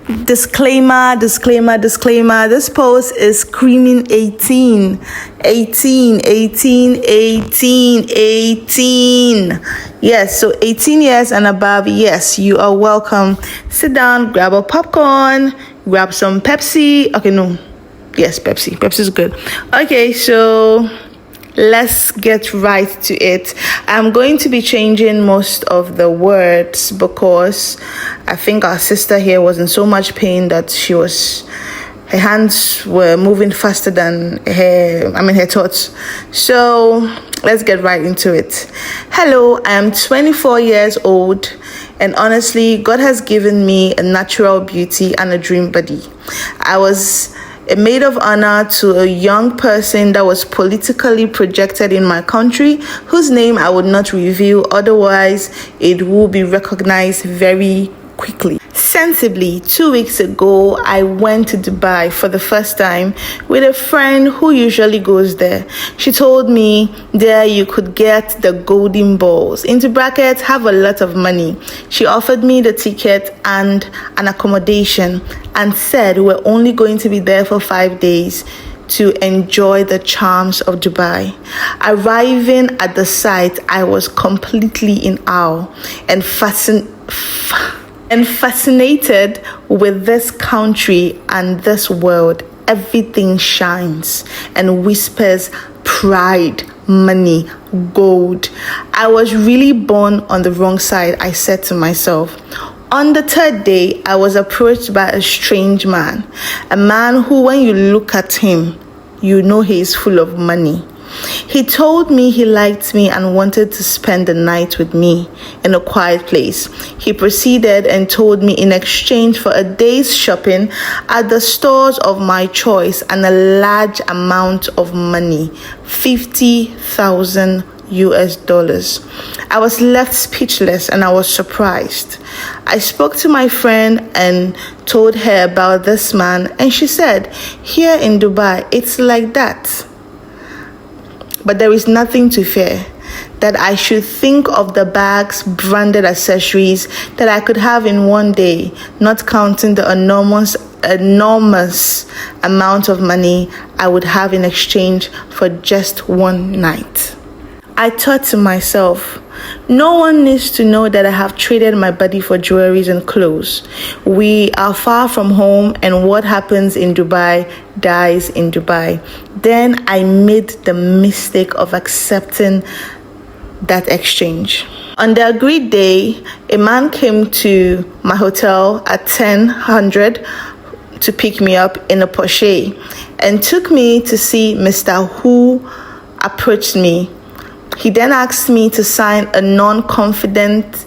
Disclaimer. This post is screaming 18. Yes, so 18 years and above, yes, you are welcome. Sit down, grab a popcorn, grab some Pepsi. Okay, no. Yes, Pepsi. Pepsi is good. Okay, so let's get right to it. I'm going to be changing most of the words because I think our sister here was in so much pain that her hands were moving faster than her thoughts. So let's get right into it. Hello, I am 24 years old, and honestly, God has given me a natural beauty and a dream body. I was a maid of honor to a young person that was politically projected in my country, whose name I would not reveal, otherwise it will be recognized very quickly. Sensibly, 2 weeks ago, I went to Dubai for the first time with a friend who usually goes there. She told me there you could get the golden balls. Into brackets, have a lot of money. She offered me the ticket and an accommodation and said we're only going to be there for 5 days to enjoy the charms of Dubai. Arriving at the site, I was completely in awe and fascinated with this country and this world. Everything shines and whispers pride, money, gold. I was really born on the wrong side, I said to myself. On the third day, I was approached by a strange man, a man who, when you look at him, you know he is full of money. He told me he liked me and wanted to spend the night with me in a quiet place. He proceeded and told me in exchange for a day's shopping at the stores of my choice and a large amount of money, $50,000 US. I was left speechless and I was surprised. I spoke to my friend and told her about this man, and she said, here in Dubai, it's like that. But there is nothing to fear. That I should think of the bags, branded accessories that I could have in one day, not counting the enormous amount of money I would have in exchange for just one night. I thought to myself, no one needs to know that I have traded my body for jewelries and clothes. We are far from home, and what happens in Dubai dies in Dubai. Then I made the mistake of accepting that exchange. On the agreed day, a man came to my hotel at 10:00 to pick me up in a Porsche and took me to see Mr. Who approached me. He then asked me to sign a non-confident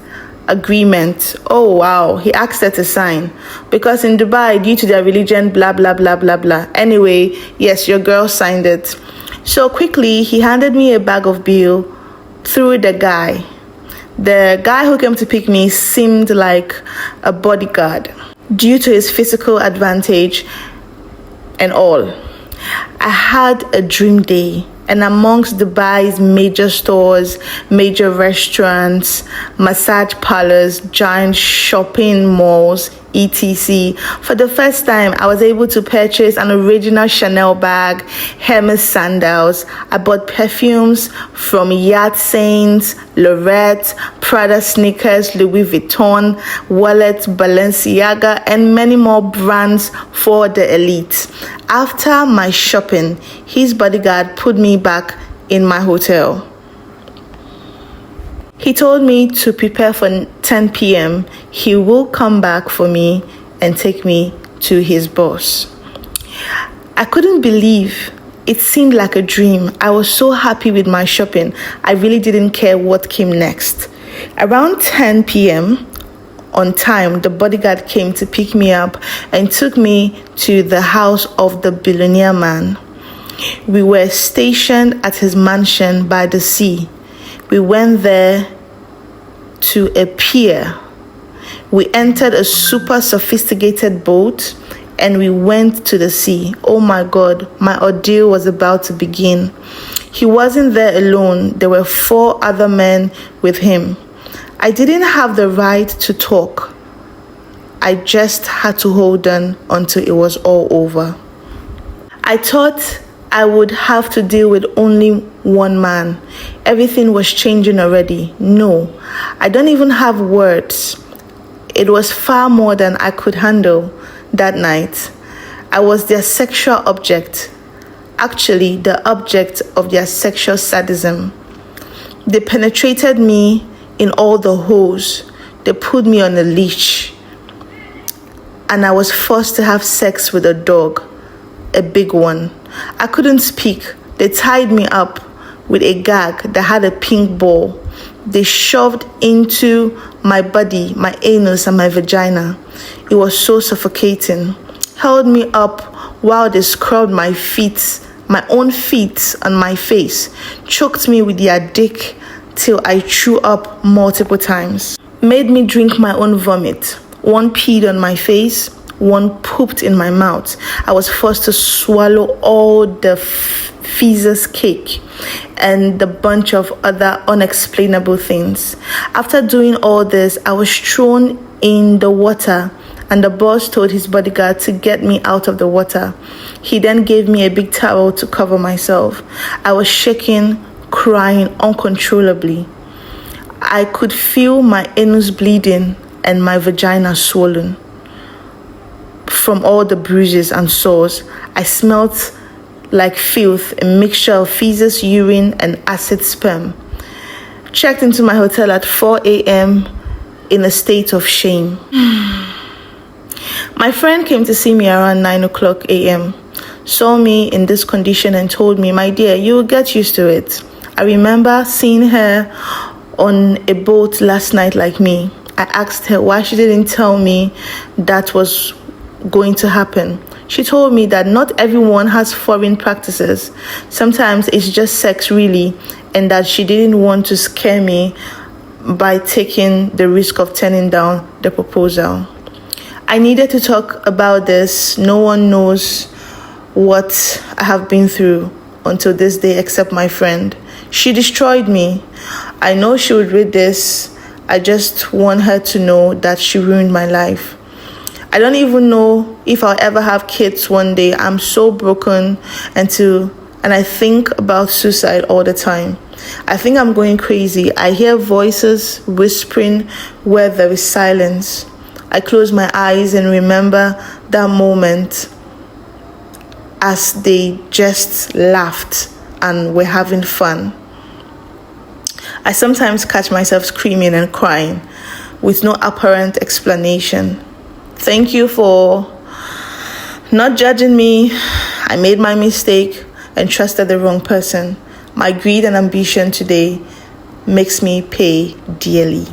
agreement. Oh, wow. He asked her to sign. Because in Dubai, due to their religion, blah, blah, blah, blah, blah. Anyway, yes, your girl signed it. So quickly, he handed me a bag of bill through the guy. The guy who came to pick me seemed like a bodyguard due to his physical advantage and all. I had a dream day. And amongst Dubai's major stores, major restaurants, massage parlors, giant shopping malls, etc. For the first time, I was able to purchase an original Chanel bag, Hermes sandals. I bought perfumes from Yard Saints, Lorette, Prada sneakers, Louis Vuitton, wallets, Balenciaga, and many more brands for the elite. After my shopping, his bodyguard put me back in my hotel. He told me to prepare for 10 p.m. He will come back for me and take me to his boss. I couldn't believe. It seemed like a dream. I was so happy with my shopping. I really didn't care what came next. Around 10 p.m. on time, the bodyguard came to pick me up and took me to the house of the billionaire man. We were stationed at his mansion by the sea. We went there to a pier. We entered a super sophisticated boat and we went to the sea. Oh my God, my ordeal was about to begin. He wasn't there alone. There were 4 other men with him. I didn't have the right to talk. I just had to hold on until it was all over. I thought I would have to deal with only one man. Everything was changing already. No, I don't even have words. It was far more than I could handle that night. I was their sexual object. Actually, the object of their sexual sadism. They penetrated me in all the holes. They put me on a leash. And I was forced to have sex with a dog, a big one. I couldn't speak. They tied me up with a gag that had a pink ball. They shoved into my body, my anus and my vagina. It was so suffocating. Held me up while they scrubbed my feet, my own feet on my face. Choked me with their dick till I threw up multiple times. Made me drink my own vomit. One peed on my face, one pooped in my mouth. I was forced to swallow all the feces cake and the bunch of other unexplainable things. After doing all this, I was thrown in the water, and the boss told his bodyguard to get me out of the water. He then gave me a big towel to cover myself. I was shaking, crying uncontrollably. I could feel my anus bleeding and my vagina swollen from all the bruises and sores. I smelled like filth, a mixture of feces, urine, and acid sperm. Checked into my hotel at 4 a.m. in a state of shame. My friend came to see me around 9 o'clock a.m., saw me in this condition and told me, "My dear, you will get used to it." I remember seeing her on a boat last night like me. I asked her why she didn't tell me that was going to happen. She told me that not everyone has foreign practices. Sometimes it's just sex really, and that she didn't want to scare me by taking the risk of turning down the proposal. I needed to talk about this. No one knows what I have been through until this day except my friend. She destroyed me. I know she would read this. I just want her to know that she ruined my life. I don't even know if I'll ever have kids one day. I'm so broken and I think about suicide all the time. I think I'm going crazy. I hear voices whispering where there is silence. I close my eyes and remember that moment as they just laughed and were having fun. I sometimes catch myself screaming and crying with no apparent explanation. Thank you for not judging me. I made my mistake and trusted the wrong person. My greed and ambition today makes me pay dearly.